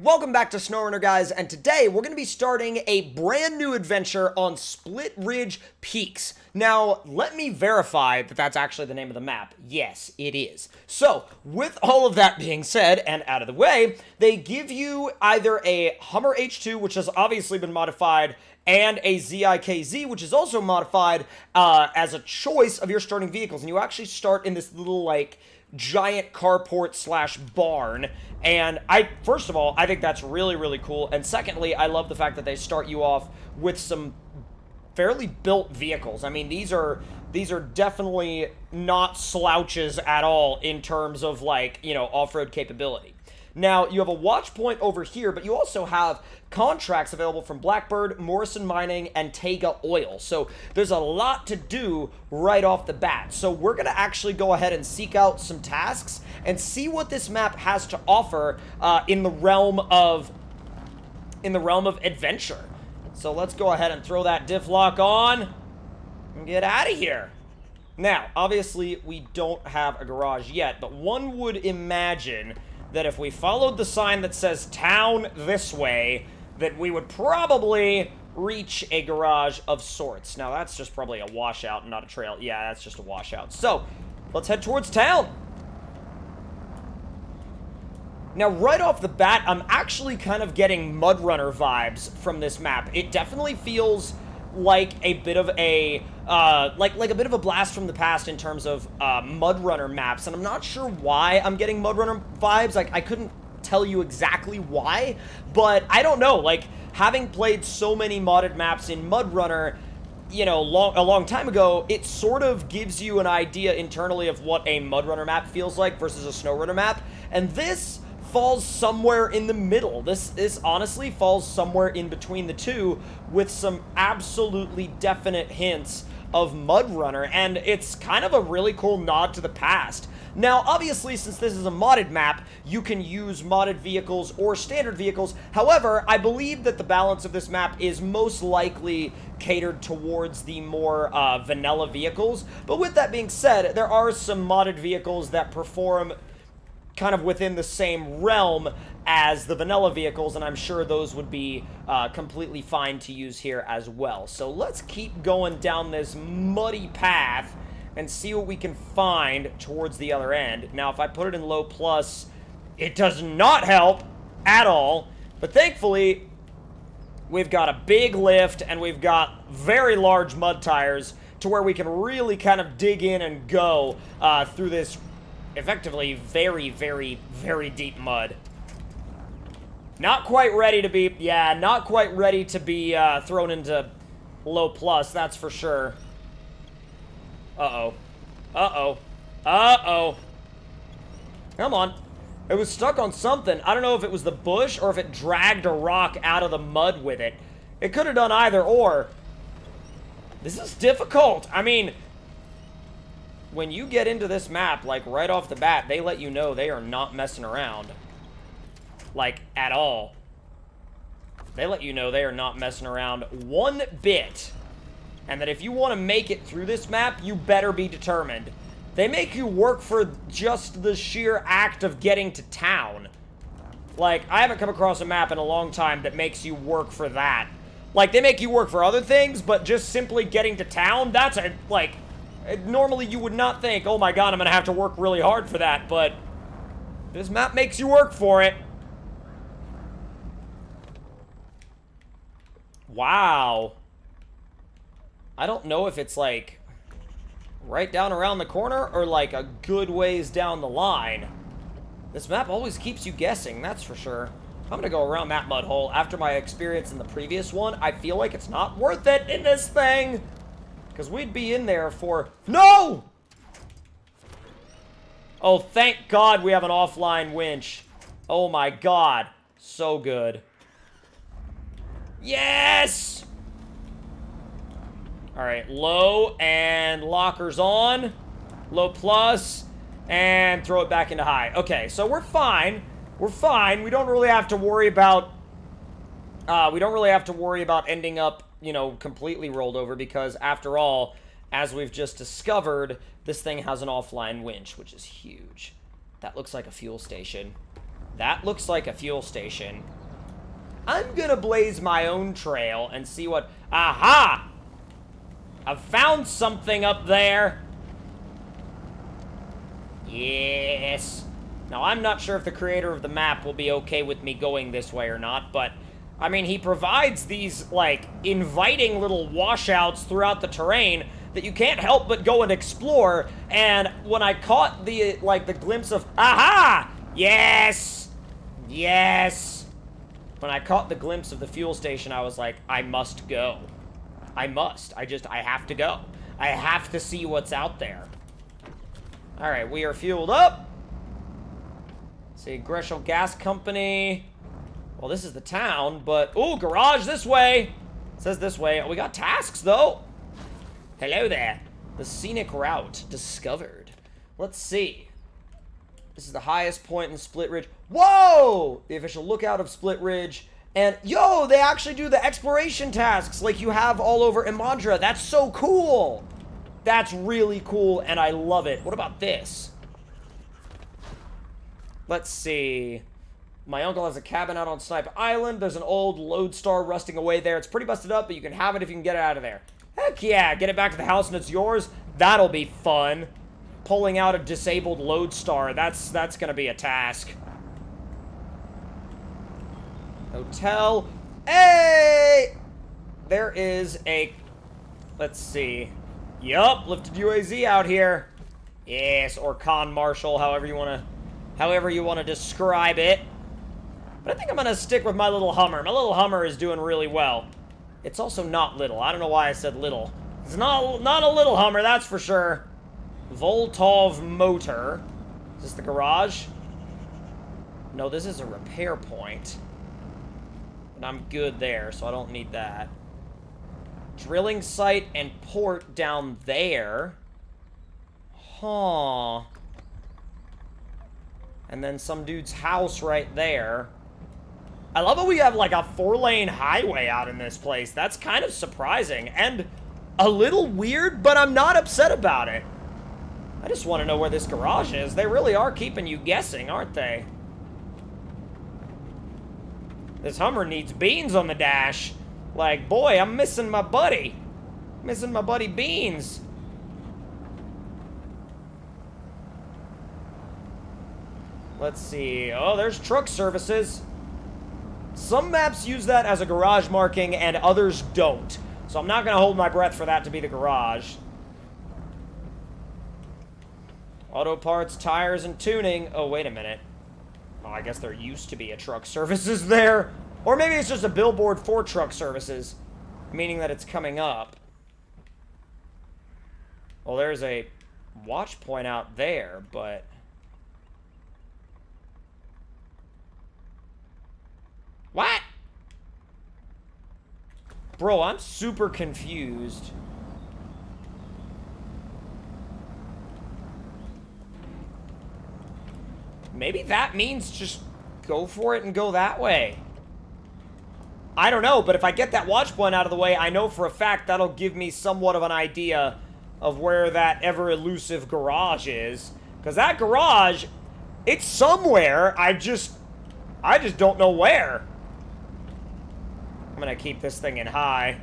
Welcome back to SnowRunner, guys, and today we're going to be starting a brand new adventure on Split Ridge Peaks. Now, let me verify that that's actually the name of the map. Yes, it is. So, with all of that being said and out of the way, they give you either a Hummer H2, which has obviously been modified, and a ZIKZ, which is also modified as a choice of your starting vehicles. And you actually start in this little, like, giant carport slash barn. And first of all, I think that's really, really cool. And secondly, I love the fact that they start you off with some fairly built vehicles. I mean, these are definitely not slouches at all in terms of, like, you know, off-road capability. Now, you have a watch point over here, but you also have contracts available from Blackbird, Morrison Mining, and Tega Oil. So there's a lot to do right off the bat. So we're going to actually go ahead and seek out some tasks and see what this map has to offer in the realm of adventure. So let's go ahead and throw that diff lock on and get out of here. Now, obviously, we don't have a garage yet, but one would imagine that if we followed the sign that says town this way, that we would probably reach a garage of sorts. Now, that's just probably a washout, not a trail. Yeah, that's just a washout. So, let's head towards town. Now, right off the bat, I'm actually kind of getting MudRunner vibes from this map. It definitely feels like a bit of a like a bit of a blast from the past in terms of MudRunner maps, and I'm not sure why I'm getting MudRunner vibes. Like, I couldn't tell you exactly why, but I don't know. Like, having played so many modded maps in MudRunner, you know, a long time ago, it sort of gives you an idea internally of what a MudRunner map feels like versus a SnowRunner map, and this falls somewhere in the middle. This honestly falls somewhere in between the two, with some absolutely definite hints of MudRunner, and it's kind of a really cool nod to the past. Now, obviously, since this is a modded map, you can use modded vehicles or standard vehicles. However, I believe that the balance of this map is most likely catered towards the more vanilla vehicles. But with that being said, there are some modded vehicles that perform kind of within the same realm as the vanilla vehicles, and I'm sure those would be completely fine to use here as well. So let's keep going down this muddy path and see what we can find towards the other end. Now, if I put it in low plus, it does not help at all, but thankfully, we've got a big lift, and we've got very large mud tires to where we can really kind of dig in and go through this effectively very, very, very deep mud. Not quite ready to be, yeah, not quite ready to be thrown into low plus, that's for sure. Uh-oh. Uh-oh. Uh-oh. Come on. It was stuck on something. I don't know if it was the bush or if it dragged a rock out of the mud with it. It could have done either or. This is difficult. I mean, when you get into this map, like, right off the bat, they let you know they are not messing around. Like, at all. They let you know they are not messing around one bit. And that if you want to make it through this map, you better be determined. They make you work for just the sheer act of getting to town. Like, I haven't come across a map in a long time that makes you work for that. Like, they make you work for other things, but just simply getting to town, that's a, like, normally you would not think, oh my god, I'm gonna have to work really hard for that, but this map makes you work for it. Wow. I don't know if it's, like, right down around the corner or, like, a good ways down the line. This map always keeps you guessing, that's for sure. I'm gonna go around that mud hole. After my experience in the previous one, I feel like it's not worth it in this thing, because we'd be in there for... No! Oh, thank God we have an offline winch. Oh my god. So good. Yes! Alright, low, and lockers on. Low plus, and throw it back into high. Okay, so we're fine. We're fine. We don't really have to worry about... ending up, you know, completely rolled over, because after all, as we've just discovered, this thing has an offline winch, which is huge. That looks like a fuel station. That looks like a fuel station. I'm gonna blaze my own trail and see what... Aha! I've found something up there. Yes. Now, I'm not sure if the creator of the map will be okay with me going this way or not, but... I mean, he provides these, like, inviting little washouts throughout the terrain that you can't help but go and explore, and when I caught the, like, the glimpse of... Aha! Yes! Yes! When I caught the glimpse of the fuel station, I was like, I must go. I must. I have to go. I have to see what's out there. Alright, we are fueled up. Let's see, Gresham Gas Company. Well, this is the town, but... Ooh, garage this way! It says this way. We got tasks, though. Hello there. The scenic route discovered. Let's see. This is the highest point in Split Ridge. Whoa! The official lookout of Split Ridge. And, yo, they actually do the exploration tasks like you have all over Imandra. That's so cool! That's really cool, and I love it. What about this? Let's see. My uncle has a cabin out on Snipe Island. There's an old lodestar rusting away there. It's pretty busted up, but you can have it if you can get it out of there. Heck yeah, get it back to the house and it's yours. That'll be fun. Pulling out a disabled lodestar, that's gonna be a task. Hotel. Hey! There is a... Let's see. Yup, lifted UAZ out here. Yes, or con marshal, however you wanna describe it. But I think I'm gonna stick with my little Hummer. My little Hummer is doing really well. It's also not little. I don't know why I said little. It's not a little Hummer, that's for sure. Voltov motor. Is this the garage? No, this is a repair point. And I'm good there, so I don't need that. Drilling site and port down there. Huh. And then some dude's house right there. I love that we have like a 4-lane highway out in this place. That's kind of surprising and a little weird, but I'm not upset about it. I just want to know where this garage is. They really are keeping you guessing, aren't they? This Hummer needs beans on the dash. Like, boy, I'm missing my buddy. Missing my buddy Beans. Let's see. Oh, there's truck services. Some maps use that as a garage marking and others don't. So I'm not going to hold my breath for that to be the garage. Auto parts, tires, and tuning. Oh, wait a minute. Oh, I guess there used to be a truck services there. Or maybe it's just a billboard for truck services, meaning that it's coming up. Well, there's a watch point out there, but... What? Bro, I'm super confused. Maybe that means just go for it and go that way. I don't know, but if I get that watch point out of the way, I know for a fact that'll give me somewhat of an idea of where that ever-elusive garage is. Because that garage, it's somewhere, I just don't know where. I'm gonna keep this thing in high.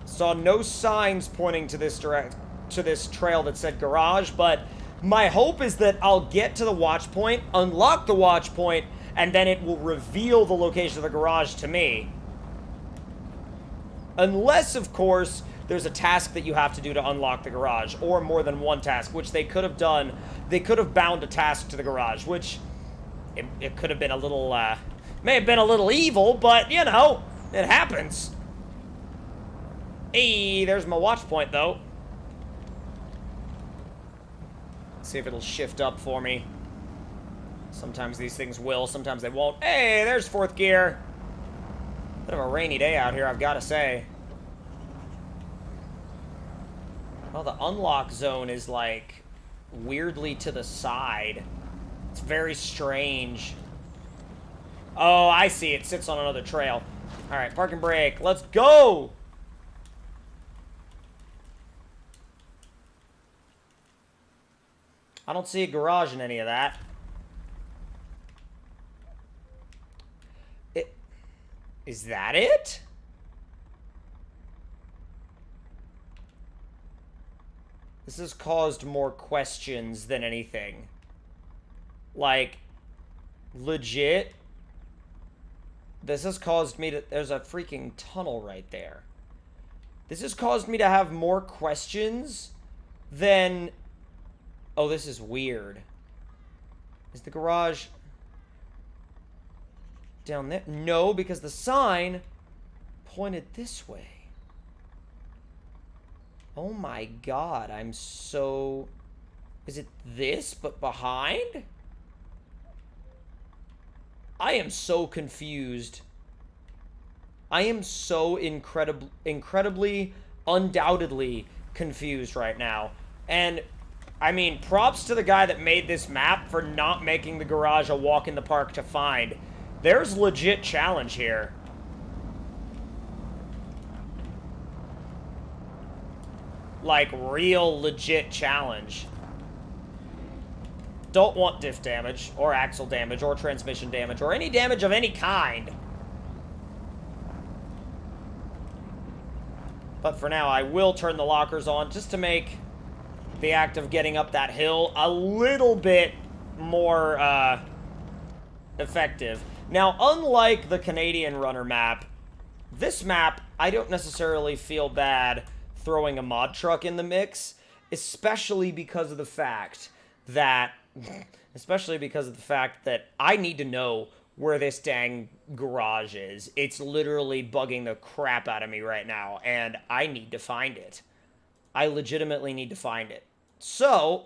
Saw no signs pointing to this trail that said garage, but my hope is that I'll get to the watch point, unlock the watch point, and then it will reveal the location of the garage to me. Unless, of course, there's a task that you have to do to unlock the garage, or more than one task, which they could have done. They could have bound a task to the garage, which it could have been a little, may have been a little evil, but, you know, it happens. Hey, there's my watch point, though. Let's see if it'll shift up for me. Sometimes these things will, sometimes they won't. Hey, there's fourth gear. Bit of a rainy day out here, I've got to say. Well, the unlock zone is, like, weirdly to the side. It's very strange. Oh, I see. It sits on another trail. All right, park and brake. Let's go! I don't see a garage in any of that. Is that it? This has caused more questions than anything. Like, legit, this has caused me to... There's a freaking tunnel right there. This has caused me to have more questions than... Oh, this is weird. Is the garage down there? No, because the sign pointed this way. Oh my god, I'm so... Is it this, but behind? I am so confused. I am so incredibly, undoubtedly confused right now. And, I mean, props to the guy that made this map for not making the garage a walk in the park to find. There's legit challenge here. Like, real legit challenge. Don't want diff damage, or axle damage, or transmission damage, or any damage of any kind. But for now, I will turn the lockers on just to make the act of getting up that hill a little bit more effective. Now, unlike the Canadian Runner map, this map, I don't necessarily feel bad throwing a mod truck in the mix, especially because of the fact that I need to know where this dang garage is. It's literally bugging the crap out of me right now, and I need to find it. I legitimately need to find it. So,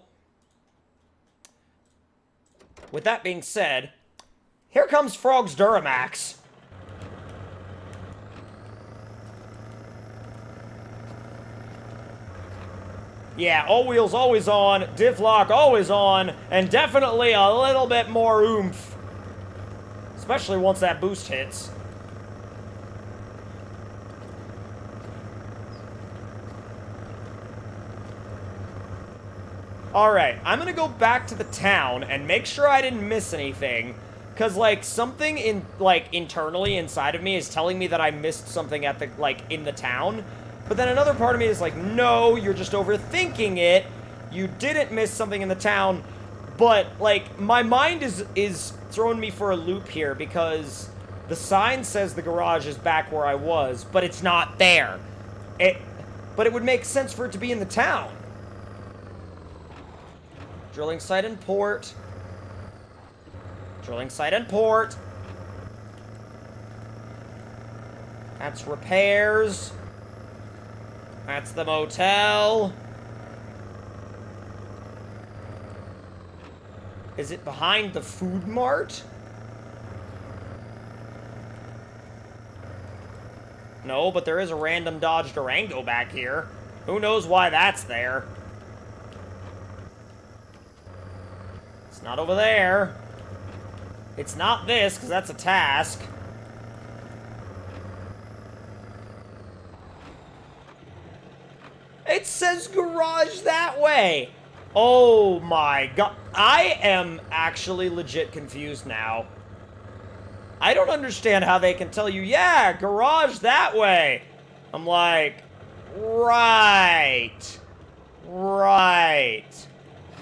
with that being said, here comes Frog's Duramax. Yeah, all wheels always on, diff lock always on, and definitely a little bit more oomph. Especially once that boost hits. Alright, I'm gonna go back to the town and make sure I didn't miss anything. Because, like, something internally inside of me is telling me that I missed something at the, in the town. But then another part of me is like, no, you're just overthinking it. You didn't miss something in the town. But, like, my mind is throwing me for a loop here because the sign says the garage is back where I was, but it's not there. But it would make sense for it to be in the town. Drilling site and port. Drilling site and port. That's repairs. That's the motel. Is it behind the food mart? No, but there is a random Dodge Durango back here. Who knows why that's there? It's not over there. It's not this, because that's a task. It says garage that way. Oh my god. I am actually legit confused now. I don't understand how they can tell you, yeah, garage that way. I'm like, right. Right.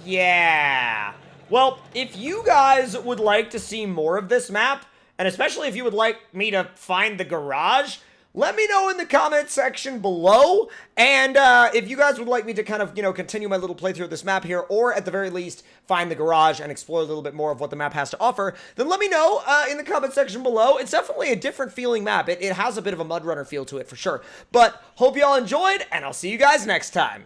Yeah. Well, if you guys would like to see more of this map, and especially if you would like me to find the garage, let me know in the comment section below, and if you guys would like me to kind of, continue my little playthrough of this map here, or at the very least, find the garage and explore a little bit more of what the map has to offer, then let me know in the comment section below. It's definitely a different feeling map. It has a bit of a Mud Runner feel to it, for sure. But, hope you all enjoyed, and I'll see you guys next time.